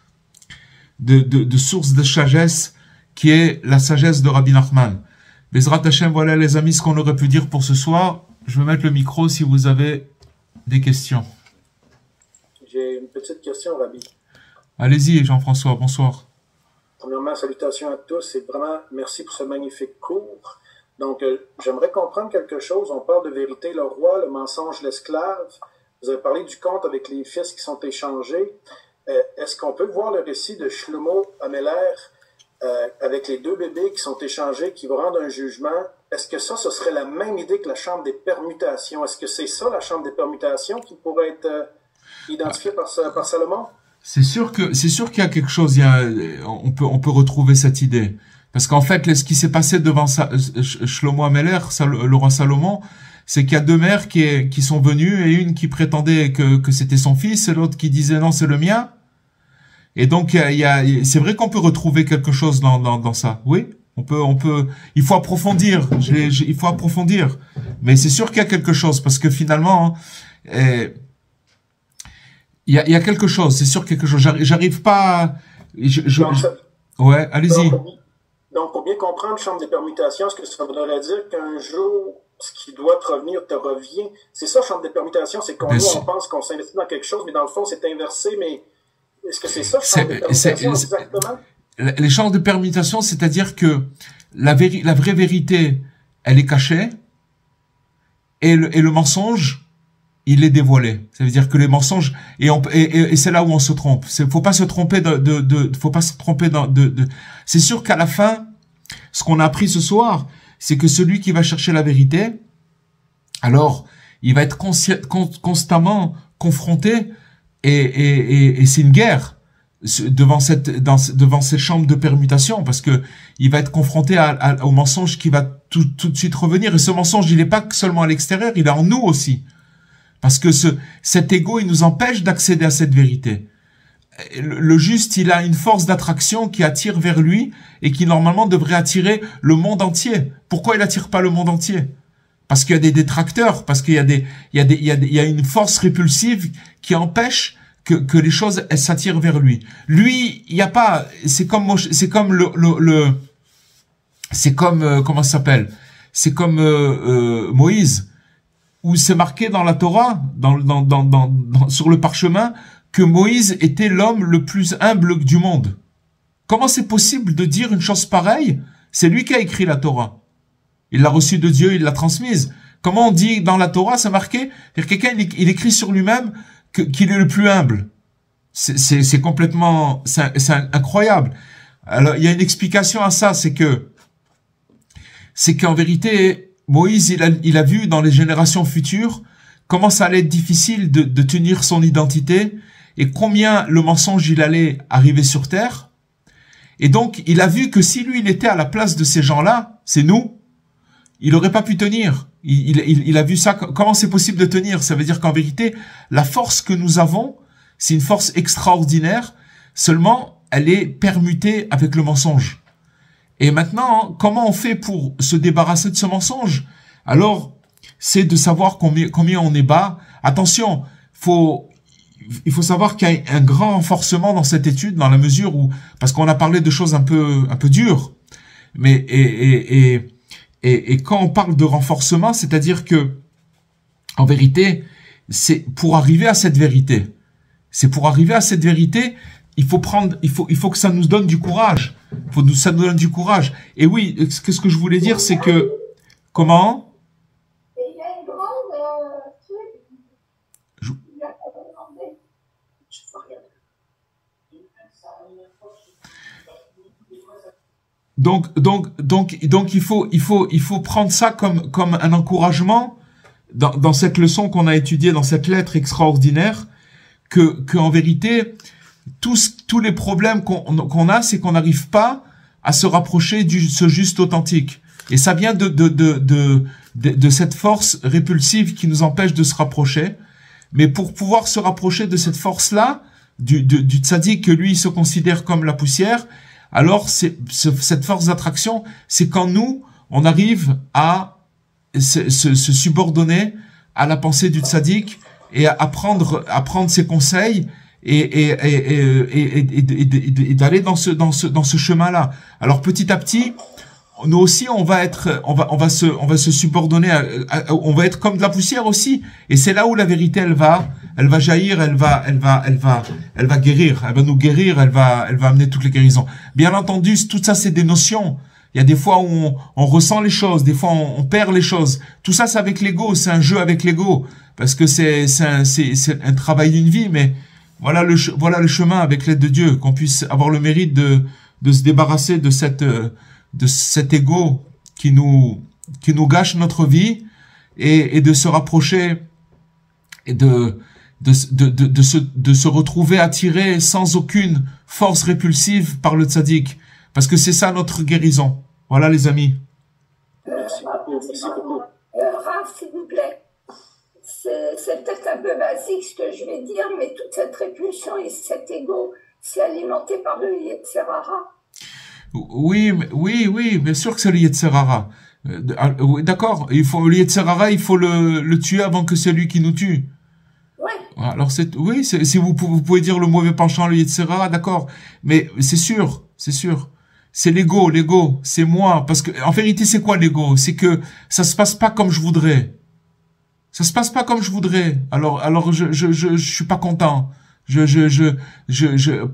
de source de sagesse qui est la sagesse de Rabbi Nachman. Bezrat Hashem, voilà les amis ce qu'on aurait pu dire pour ce soir. Je vais mettre le micro si vous avez des questions. J'ai une petite question, Rabbi. Allez-y, Jean-François, bonsoir. Premièrement, salutations à tous et vraiment merci pour ce magnifique cours. Donc, j'aimerais comprendre quelque chose. On parle de vérité, le roi, le mensonge, l'esclave. Vous avez parlé du conte avec les fils qui sont échangés. Est-ce qu'on peut voir le récit de Shlomo Ameler avec les deux bébés qui sont échangés, qui vont rendre un jugement? Est-ce que ce serait la même idée que la chambre des permutations? Est-ce que c'est ça, la chambre des permutations, qui pourrait être identifiée par Salomon? C'est sûr qu'il y a quelque chose, on peut retrouver cette idée. Parce qu'en fait, ce qui s'est passé devant Shlomo Ameler, le roi Salomon, c'est qu'il y a deux mères qui sont venues, et une qui prétendait que c'était son fils, et l'autre qui disait non, c'est le mien. Et donc, c'est vrai qu'on peut retrouver quelque chose dans ça. Oui, il faut approfondir. Il faut approfondir. Mais c'est sûr qu'il y a quelque chose, parce que finalement, il y a quelque chose. C'est sûr quelque chose. J'arrive pas. Ouais, allez-y. Donc, pour bien comprendre chambre des permutations, est-ce que ça voudrait dire qu'un jour, ce qui doit te revenir te revient? C'est ça, chambre des permutations, c'est qu'on on pense qu'on s'investit dans quelque chose, mais dans le fond, c'est inversé, mais est-ce que c'est ça, chambre des permutations, exactement? Les chambres de permutation, c'est-à-dire que la vraie vérité, elle est cachée, et le mensonge, il est dévoilé. Ça veut dire que les mensonges, et c'est là où on se trompe. Faut pas se tromper c'est sûr qu'à la fin, ce qu'on a appris ce soir, c'est que celui qui va chercher la vérité, alors, il va être constamment confronté, et c'est une guerre devant ces chambres de permutation, parce que il va être confronté au mensonge qui va tout de suite revenir. Et ce mensonge, il n'est pas seulement à l'extérieur, il est en nous aussi. Parce que cet ego, il nous empêche d'accéder à cette vérité. le juste, il a une force d'attraction qui attire vers lui et qui normalement devrait attirer le monde entier. Pourquoi il attire pas le monde entier? Parce qu'il y a des détracteurs, parce qu'il y a il y a une force répulsive qui empêche que les choses, elles s'attirent vers lui. Lui, il y a pas, c'est comme comment ça s'appelle? C'est comme Moïse, où c'est marqué dans la Torah, sur le parchemin, que Moïse était l'homme le plus humble du monde. Comment c'est possible de dire une chose pareille? C'est lui qui a écrit la Torah. Il l'a reçue de Dieu, il l'a transmise. Comment on dit dans la Torah, c'est marqué? Quelqu'un, il écrit sur lui-même qu'il est le plus humble. C'est complètement, c'est incroyable. Alors, il y a une explication à ça, c'est qu'en vérité, Moïse, il a vu dans les générations futures comment ça allait être difficile de tenir son identité et combien le mensonge, il allait arriver sur terre. Et donc, il a vu que si lui, il était à la place de ces gens-là, c'est nous, il aurait pas pu tenir. Il a vu ça. Comment c'est possible de tenir? Ça veut dire qu'en vérité, la force que nous avons, c'est une force extraordinaire. Seulement, elle est permutée avec le mensonge. Et maintenant, comment on fait pour se débarrasser de ce mensonge? Alors, c'est de savoir combien on est bas. Attention, il faut savoir qu'il y a un grand renforcement dans cette étude, dans la mesure où, parce qu'on a parlé de choses un peu dures, mais et quand on parle de renforcement, c'est-à-dire que, en vérité, c'est pour arriver à cette vérité. C'est pour arriver à cette vérité, il faut que ça nous donne du courage. Ça nous donne du courage. Et oui, ce que je voulais dire, c'est que, comment? Il y a une grande truc. Donc il faut prendre ça comme un encouragement dans cette leçon qu'on a étudiée, dans cette lettre extraordinaire, que en vérité tous les problèmes qu'on a, c'est qu'on n'arrive pas à se rapprocher de ce juste authentique. Et ça vient de cette force répulsive qui nous empêche de se rapprocher. Mais pour pouvoir se rapprocher de cette force-là, du tzaddik que lui il se considère comme la poussière, alors cette force d'attraction, c'est quand nous, on arrive à se subordonner à la pensée du tzaddik et à prendre ses conseils et d'aller dans ce chemin-là. Alors petit à petit, nous aussi on va se subordonner on va être comme de la poussière aussi, et c'est là où la vérité elle va jaillir, elle va guérir, elle va nous guérir, elle va amener toutes les guérisons. Bien entendu, tout ça c'est des notions. Il y a des fois où on ressent les choses, des fois on perd les choses. Tout ça c'est avec l'ego, c'est un jeu avec l'ego, parce que c'est un travail d'une vie, mais voilà le chemin avec l'aide de Dieu, qu'on puisse avoir le mérite de se débarrasser de cet ego qui nous gâche notre vie, et de se rapprocher et de se retrouver attiré sans aucune force répulsive par le tzaddik, parce que c'est ça notre guérison. Voilà les amis. Merci beaucoup. Rav, s'il vous plaît, c'est peut-être un peu basique ce que je vais dire, mais toute cette répulsion et cet ego, c'est alimenté par le Yetzer Hara. Oui, bien sûr que c'est le Yetzer Hara. D'accord, le Yetzer Hara, il faut le tuer avant que c'est lui qui nous tue. Ouais. Alors si vous pouvez dire le mauvais penchant, le Yetzer Hara, d'accord, mais c'est sûr. C'est l'ego, c'est moi, parce que en vérité c'est quoi l'ego? C'est que ça se passe pas comme je voudrais. Alors je suis pas content.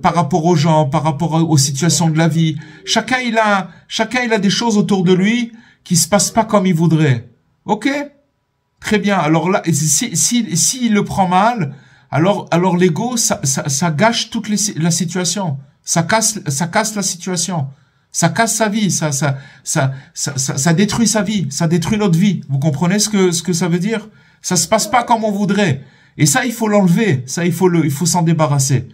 Par rapport aux gens, par rapport aux situations de la vie, chacun il a des choses autour de lui qui se passent pas comme il voudrait. Ok? Très bien. Alors là, s'il le prend mal, alors l'ego, ça gâche la situation. Ça casse la situation. Ça casse sa vie. Ça détruit sa vie. Ça détruit notre vie. Vous comprenez ce que ça veut dire? Ça se passe pas comme on voudrait. Et ça, il faut l'enlever. Ça, il faut s'en débarrasser.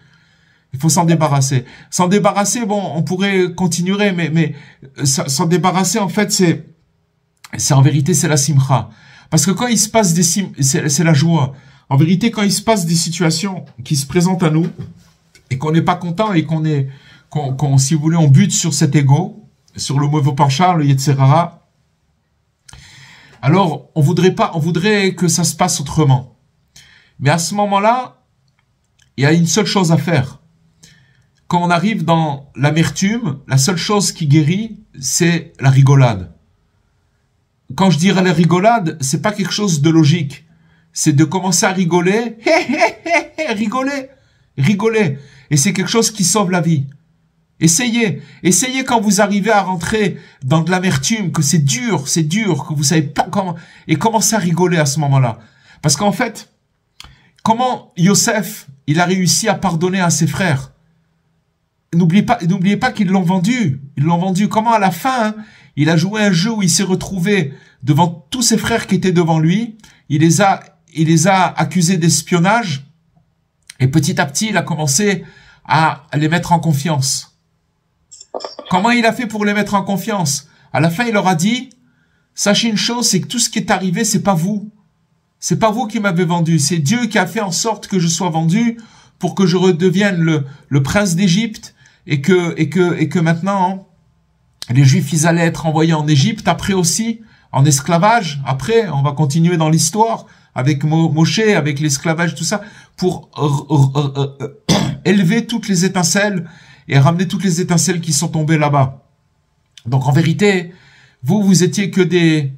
S'en débarrasser, bon, on pourrait continuer, mais s'en débarrasser, en fait, c'est en vérité, c'est la simcha. Parce que quand il se passe c'est la joie. En vérité, quand il se passe des situations qui se présentent à nous, et qu'on n'est pas content et si vous voulez, on bute sur cet ego, sur le mauvais penchant, le Yetzirara, alors on voudrait que ça se passe autrement. Mais à ce moment-là, il y a une seule chose à faire. Quand on arrive dans l'amertume, la seule chose qui guérit, c'est la rigolade. Quand je dirais la rigolade, c'est pas quelque chose de logique. C'est de commencer à rigoler, rigoler. Et c'est quelque chose qui sauve la vie. Essayez quand vous arrivez à rentrer dans de l'amertume, que c'est dur, que vous savez pas comment, et commencez à rigoler à ce moment-là. Parce qu'en fait, comment Yosef, il a réussi à pardonner à ses frères? N'oubliez pas qu'ils l'ont vendu. Ils l'ont vendu. Comment à la fin, hein, il a joué un jeu où il s'est retrouvé devant tous ses frères qui étaient devant lui. Il les a accusés d'espionnage. Et petit à petit, il a commencé à les mettre en confiance. Comment il a fait pour les mettre en confiance? À la fin, il leur a dit, sachez une chose, c'est que tout ce qui est arrivé, c'est pas vous. C'est pas vous qui m'avez vendu. C'est Dieu qui a fait en sorte que je sois vendu pour que je redevienne le prince d'Égypte. Et que maintenant, les Juifs, ils allaient être envoyés en Égypte, après aussi, en esclavage. Après, on va continuer dans l'histoire, avec Moshe, avec l'esclavage, tout ça, pour élever toutes les étincelles et ramener toutes les étincelles qui sont tombées là-bas. Donc, en vérité, vous étiez que des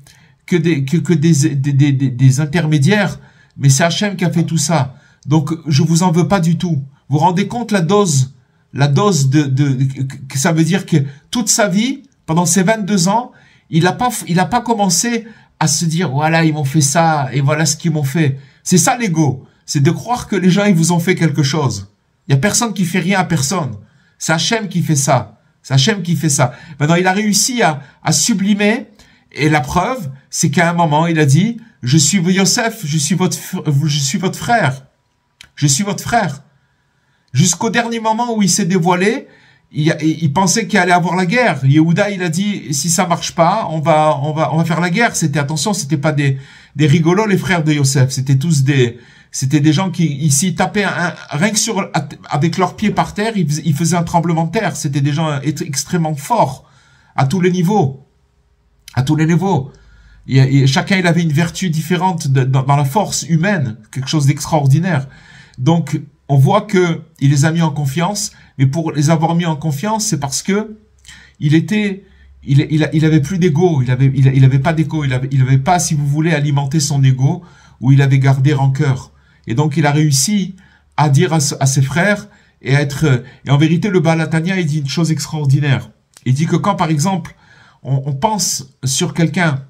intermédiaires, mais c'est Hachem qui a fait tout ça. Donc, je vous en veux pas du tout. Vous vous rendez compte la dose que ça veut dire que toute sa vie, pendant ces 22 ans, il a pas commencé à se dire, voilà, ils m'ont fait ça, et voilà ce qu'ils m'ont fait. C'est ça l'ego. C'est de croire que les gens, ils vous ont fait quelque chose. Il y a personne qui fait rien à personne. C'est Hachem qui fait ça. C'est Hachem qui fait ça. Maintenant, il a réussi à sublimer, et la preuve, c'est qu'à un moment, il a dit, je suis Yosef, je suis votre frère. Je suis votre frère. Jusqu'au dernier moment où il s'est dévoilé, il pensait qu'il allait avoir la guerre. Yehuda, il a dit, si ça marche pas, on va faire la guerre. C'était pas des rigolos, les frères de Yosef. C'était des gens qui, s'ils tapaient rien que avec leurs pieds par terre, ils faisaient un tremblement de terre. C'était des gens extrêmement forts, à tous les niveaux. À tous les niveaux. Chacun, il avait une vertu différente dans la force humaine. Quelque chose d'extraordinaire. Donc, on voit que il les a mis en confiance, mais pour les avoir mis en confiance, c'est parce que il avait plus d'ego, il avait pas d'ego, il avait pas, si vous voulez, alimenté son ego, où il avait gardé rancœur. Et donc, il a réussi à dire à ses frères et en vérité, le Baal Hatanya, il dit une chose extraordinaire. Il dit que quand, par exemple, on pense sur quelqu'un,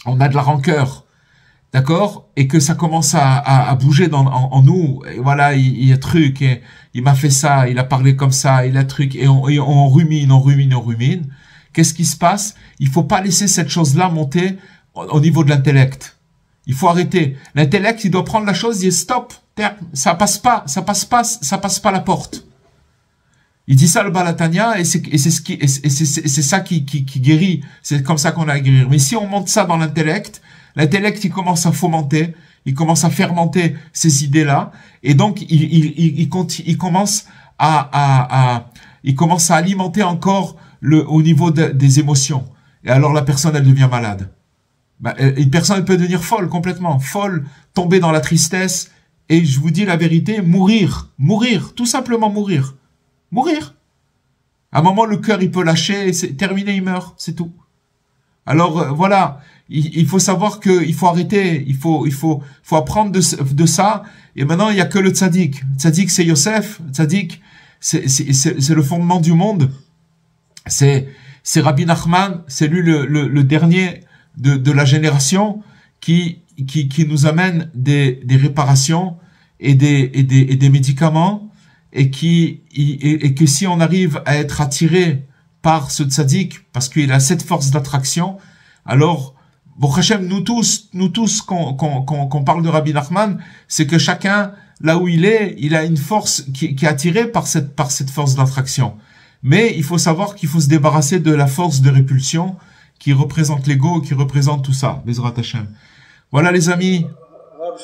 on a de la rancœur, d'accord, et que ça commence à bouger en nous, et voilà, il y a truc, et il m'a fait ça, il a parlé comme ça, il a truc, et on rumine. Qu'est-ce qui se passe? Il faut pas laisser cette chose-là monter au niveau de l'intellect. Il faut arrêter. L'intellect, il doit prendre la chose, il dit stop, ça passe pas la porte. Il dit ça le Baal Hatanya, et c'est ça qui guérit. C'est comme ça qu'on a à guérir. Mais si on monte ça dans l'intellect, il commence à fomenter, il commence à fermenter ces idées-là, et donc il commence à alimenter encore au niveau des émotions. Et alors la personne, elle devient malade. Une personne, elle peut devenir folle, complètement folle, tomber dans la tristesse, et je vous dis la vérité, mourir, tout simplement mourir. À un moment, le cœur, il peut lâcher, et c'est terminé, il meurt, c'est tout. Alors voilà, il faut savoir que il faut arrêter, il faut apprendre de ça. Et maintenant, il y a que le tzaddik. Tzaddik, c'est Yosef. Tzaddik, c'est le fondement du monde. C'est Rabbi Nachman, c'est lui le dernier de la génération qui nous amène des réparations et des médicaments, et que si on arrive à être attiré par ce tzaddik, parce qu'il a cette force d'attraction, alors, bon, Hachem, nous tous, qu'on parle de Rabbi Nachman, c'est que chacun, là où il est, il a une force qui est attirée par cette force d'attraction. Mais il faut savoir qu'il faut se débarrasser de la force de répulsion qui représente l'ego, qui représente tout ça. Bezrat Hachem. Voilà, les amis.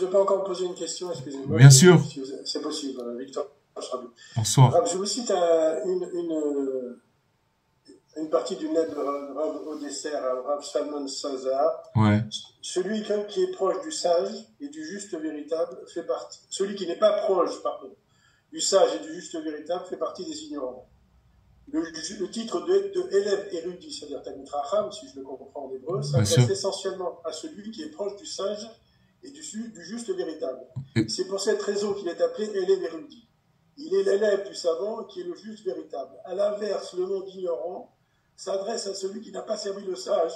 Je peux encore poser une question, excusez-moi. Bien sûr. C'est possible, Victor. Bonsoir. Rav, je vous cite une partie d'une lettre de Rav Odesser à Rav Salman Saza. Ouais. Celui qui est proche du sage et du juste véritable fait partie. Celui qui n'est pas proche, pardon, du sage et du juste véritable fait partie des ignorants. Le titre de élève érudit, c'est-à-dire Talmid Chacham, si je le comprends en hébreu, s'adresse essentiellement à celui qui est proche du sage et du juste véritable. C'est pour cette raison qu'il est appelé élève érudit. Il est l'élève du savant qui est le juste véritable. À l'inverse, le nom d'ignorant s'adresse à celui qui n'a pas servi le sage,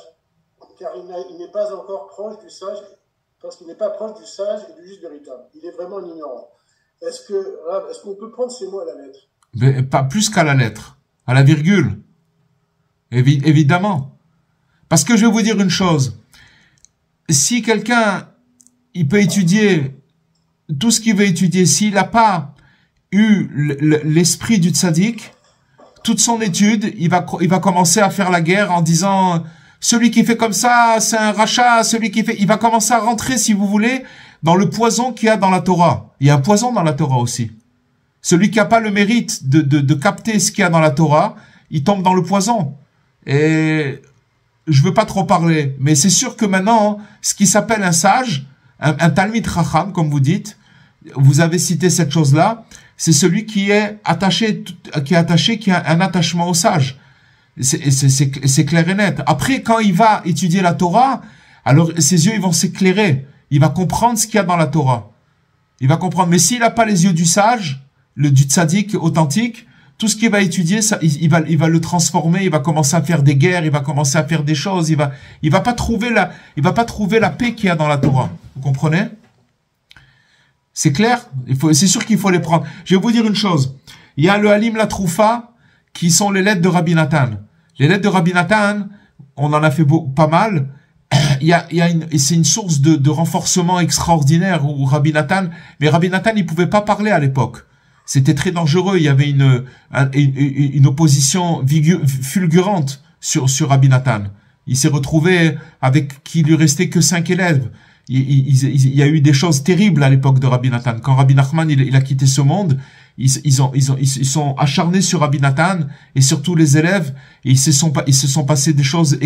car il n'est pas encore proche du sage, parce qu'il n'est pas proche du sage et du juste véritable. Il est vraiment un ignorant. Est-ce qu'on peut prendre ces mots à la lettre? Mais pas plus qu'à la lettre, à la virgule. Évidemment. Parce que je vais vous dire une chose. Si quelqu'un, il peut étudier tout ce qu'il veut étudier, s'il n'a pas eu l'esprit du tzaddik, toute son étude, il va commencer à faire la guerre en disant celui qui fait comme ça, c'est un rachat, il va commencer à rentrer, si vous voulez, dans le poison qu'il y a dans la Torah. Il y a un poison dans la Torah aussi. Celui qui n'a pas le mérite de capter ce qu'il y a dans la Torah, il tombe dans le poison. Et je veux pas trop parler, mais c'est sûr que maintenant, ce qui s'appelle un sage, un Talmid Chacham, comme vous dites, vous avez cité cette chose-là, c'est celui qui est attaché, qui a un attachement au sage. C'est clair et net. Après, quand il va étudier la Torah, alors ses yeux, ils vont s'éclairer. Il va comprendre ce qu'il y a dans la Torah. Il va comprendre. Mais s'il n'a pas les yeux du sage, du tzaddik authentique, tout ce qu'il va étudier, ça, il va le transformer. Il va commencer à faire des guerres. Il va commencer à faire des choses. Il va pas trouver la paix qu'il y a dans la Torah. Vous comprenez? C'est clair? C'est sûr qu'il faut les prendre. Je vais vous dire une chose. Il y a le Halim la Troufa, qui sont les lettres de Rabbi Nathan. Les lettres de Rabbi Nathan, on en a fait pas mal. C'est une source de renforcement extraordinaire où Rabbi Nathan, mais Rabbi Nathan, il pouvait pas parler à l'époque. C'était très dangereux. Il y avait une opposition fulgurante sur Rabbi Nathan. Il s'est retrouvé avec qu'il lui restait que 5 élèves. Il y a eu des choses terribles à l'époque de Rabbi Nathan. Quand Rabbi Nachman il a quitté ce monde, ils sont acharnés sur Rabbi Nathan et sur tous les élèves. Et ils se sont passés des choses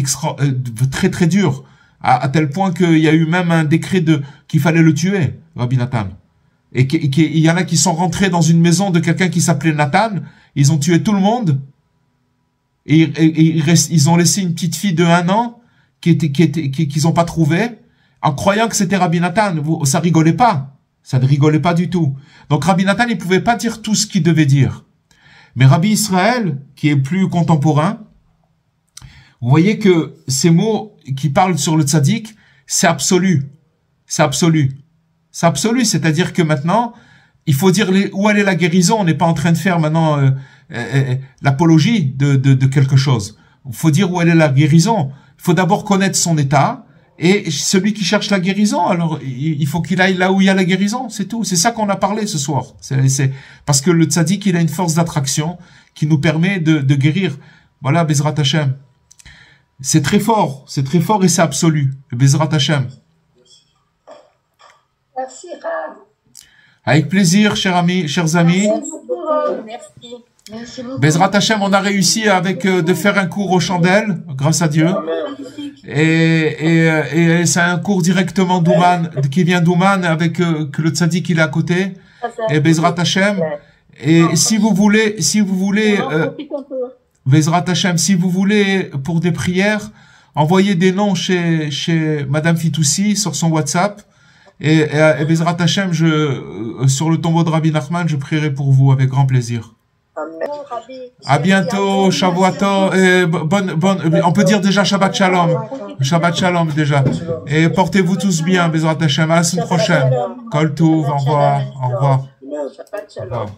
très très dures, à tel point qu'il y a eu même un décret qu'il fallait le tuer, Rabbi Nathan. Et il y en a qui sont rentrés dans une maison de quelqu'un qui s'appelait Nathan. Ils ont tué tout le monde. Et ils ont laissé une petite fille de 1 an qu'ils ont pas trouvée, en croyant que c'était Rabbi Nathan. Ça rigolait pas. Ça ne rigolait pas du tout. Donc Rabbi Nathan, il pouvait pas dire tout ce qu'il devait dire. Mais Rabbi Israël, qui est plus contemporain, vous voyez que ces mots qui parlent sur le tzaddik, c'est absolu. C'est absolu. C'est absolu. C'est-à-dire que maintenant, il faut dire où elle est la guérison. On n'est pas en train de faire maintenant l'apologie de quelque chose. Il faut dire où elle est la guérison. Il faut d'abord connaître son état. Et celui qui cherche la guérison, alors il faut qu'il aille là où il y a la guérison, c'est tout. C'est ça qu'on a parlé ce soir. C'est parce que le tzaddik, il a une force d'attraction qui nous permet de guérir. Voilà, Bezrat Hashem. C'est très fort et c'est absolu. Bezrat Hashem. Merci, Rav. Avec plaisir, chers amis. Merci. Bezrat Hashem, on a réussi de faire un cours aux chandelles, grâce à Dieu. Et c'est un cours directement d'Ouman, qui vient d'Ouman, avec que le tzaddik il est à côté. Et Bezrat Hashem. Et si vous voulez, Bezrat Hashem, si vous voulez pour des prières, envoyez des noms chez Madame Fitoussi sur son WhatsApp. Et Bezrat Hashem, sur le tombeau de Rabbi Nachman, je prierai pour vous avec grand plaisir. À bientôt, Shavuot, on peut dire déjà Shabbat Shalom déjà. Et portez-vous tous bien, Bezrat Hashem, à la semaine prochaine. Kol Tov, au revoir. Shabbat Shalom.